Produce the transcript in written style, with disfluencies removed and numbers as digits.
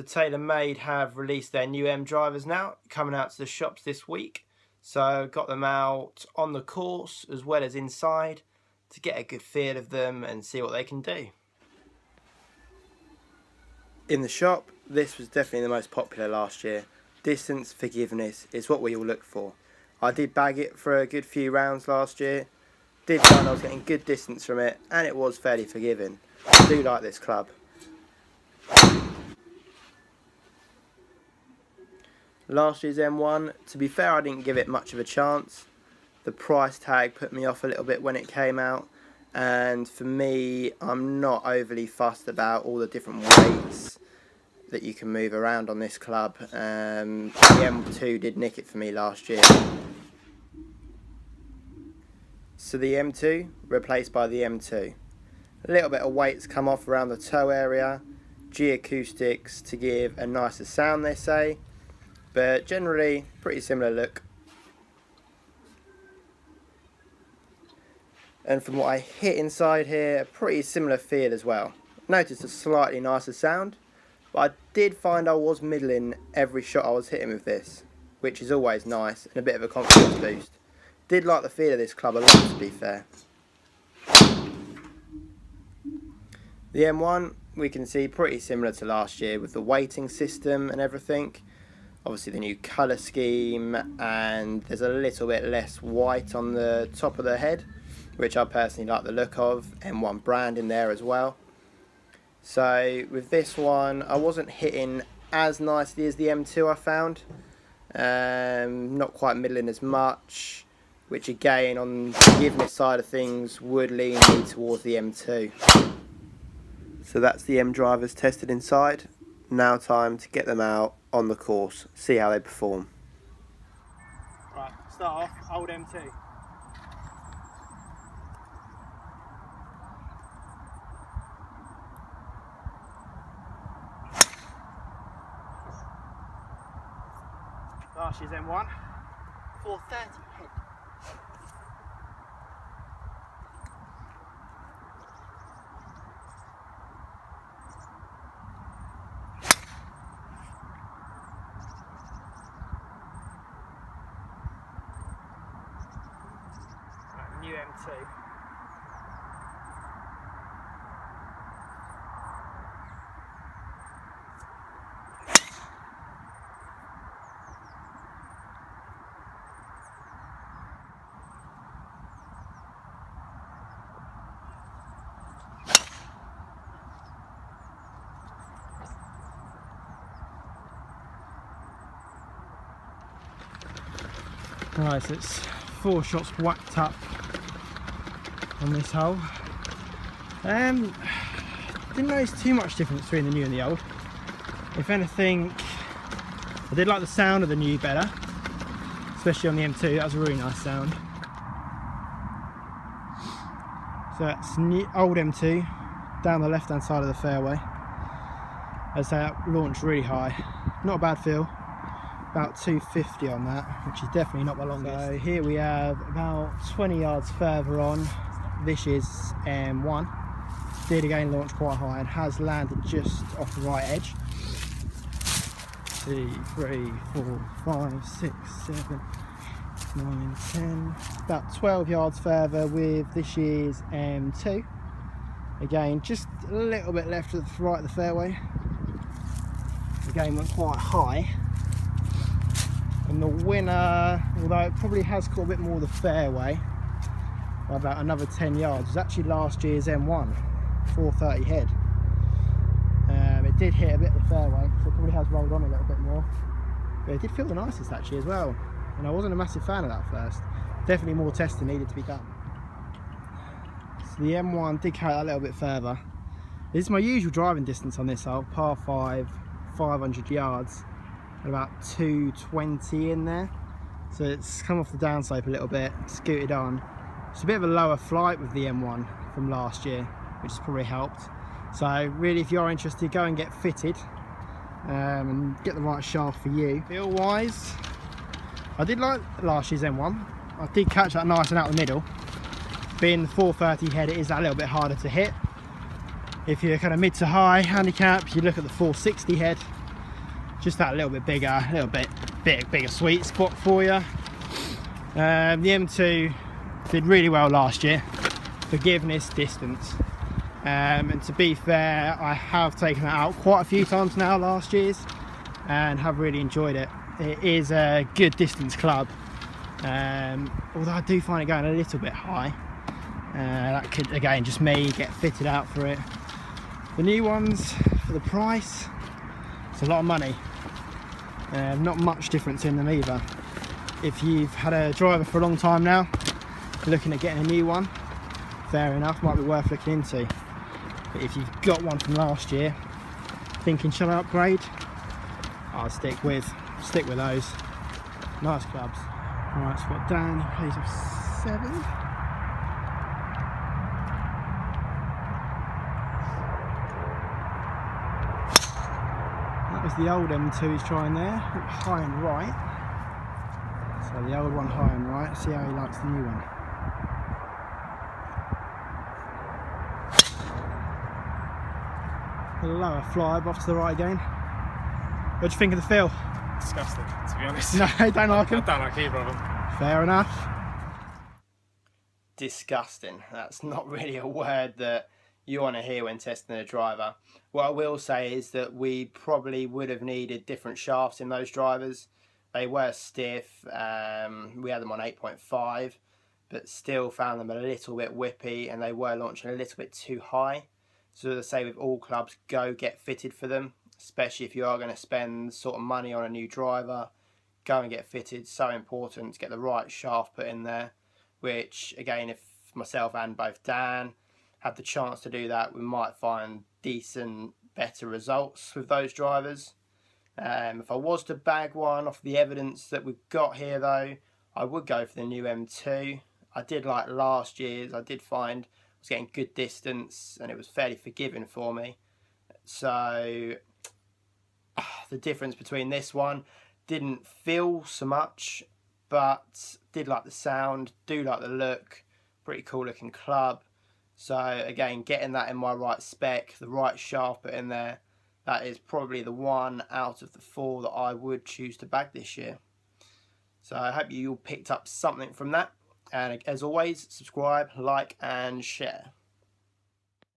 Taylormade have released their new M drivers now, coming out to the shops this week. So got them out on the course as well as inside to get a good feel of them and see what they can do. In the shop, this was definitely the most popular last year. Distance forgiveness is what we all look for. I did bag it for a good few rounds last year. Did find I was getting good distance from it, and it was fairly forgiving. I do like this club. Last year's M1, to be fair, I didn't give it much of a chance. The price tag put me off a little bit when it came out, and for me, I'm not overly fussed about all the different weights that you can move around on this club. The M2 did nick it for me last year. So the M2 replaced by the M2. A little bit of weight's come off around the toe area, G-acoustics to give a nicer sound, they say, but generally pretty similar look. And from what I hit inside here, a pretty similar feel as well. Noticed a slightly nicer sound, but I did find I was middling every shot I was hitting with this, which is always nice and a bit of a confidence boost. Did like the feel of this club a lot, to be fair. The M1 we can see pretty similar to last year with the weighting system and everything. Obviously the new colour scheme, and there's a little bit less white on the top of the head, which I personally like the look of. M1 brand in there as well. So with this one, I wasn't hitting as nicely as the M2 I found. Not quite middling as much, which again on the forgiveness side of things would lean me towards the M2. So that's the M drivers tested inside. Now time to get them out on the course, see how they perform. Right, start off, old M2. Last year's M1, 430 head. Right, new M2. Right, so it's 4 shots whacked up on this hole. Didn't notice too much difference between the new and the old. If anything, I did like the sound of the new better, especially on the M2. That was a really nice sound. So that's new, old M2 down the left hand side of the fairway. As I say, that launched really high. Not a bad feel. About 250 on that, which is definitely not my longest. So here we have about 20 yards further on. This is M1. Did again launch quite high and has landed just off the right edge. 2, 3, 4, 5, 6, 7, 9, 10. About 12 yards further with this year's M2. Again, just a little bit left to the right of the fairway. Again, went quite high. And the winner, although it probably has caught a bit more of the fairway, by about another 10 yards, was actually last year's M1, 430 head. It did hit a bit of the fairway, so it probably has rolled on a little bit more. But it did feel the nicest actually as well. And I wasn't a massive fan of that first. Definitely more testing needed to be done. So the M1 did carry that a little bit further. This is my usual driving distance on this hole, par 5, 500 yards. About 220 in there, so it's come off the downslope a little bit, scooted on. It's a bit of a lower flight with the M1 from last year, which has probably helped. So really, if you're interested, go and get fitted and get the right shaft for you. Feel wise, I did like last year's M1. I did catch that nice and out the middle. Being the 430 head, it is a little bit harder to hit. If you're kind of mid to high handicap, you look at the 460 head. just that little bit bigger, a little bit bigger sweet spot for you. The M2 did really well last year. Forgiveness, distance. And to be fair, I have taken it out quite a few times now last year's and have really enjoyed it. It is a good distance club, although I do find it going a little bit high. That could, again, just me get fitted out for it. The new ones, for the price, it's a lot of money. Not much difference in them either. If you've had a driver for a long time now, looking at getting a new one, fair enough, might be worth looking into. But if you've got one from last year, thinking shall I upgrade, I'll stick with those. Nice clubs. Alright, so we've got Dan, he plays off 7. That was the old M2 he's trying there, high and right. So the old one high and right, see how he likes the new one. A lower fly off to the right again. What do you think of the feel? Disgusting, to be honest. No, I don't like them. I don't like either of them. Fair enough. Disgusting. That's not really a word that you want to hear when testing a driver. What I will say is that we probably would have needed different shafts in those drivers. They were stiff. We had them on 8.5, but still found them a little bit whippy, and they were launching a little bit too high. So as I say, with all clubs, go get fitted for them, especially if you are going to spend sort of money on a new driver. Go and get fitted. So important to get the right shaft put in there, which again, if myself and both Dan had the chance to do that, we might find decent, better results with those drivers. If I was to bag one off the evidence that we've got here though, I would go for the new M2. I did like last year's. I did find I was getting good distance and it was fairly forgiving for me. So the difference between this one, didn't feel so much, but did like the sound, do like the look, pretty cool looking club. So again, getting that in my right spec, the right shaft put in there, that is probably the one out of the 4 that I would choose to bag this year. So I hope you all picked up something from that. And as always, subscribe, like and share.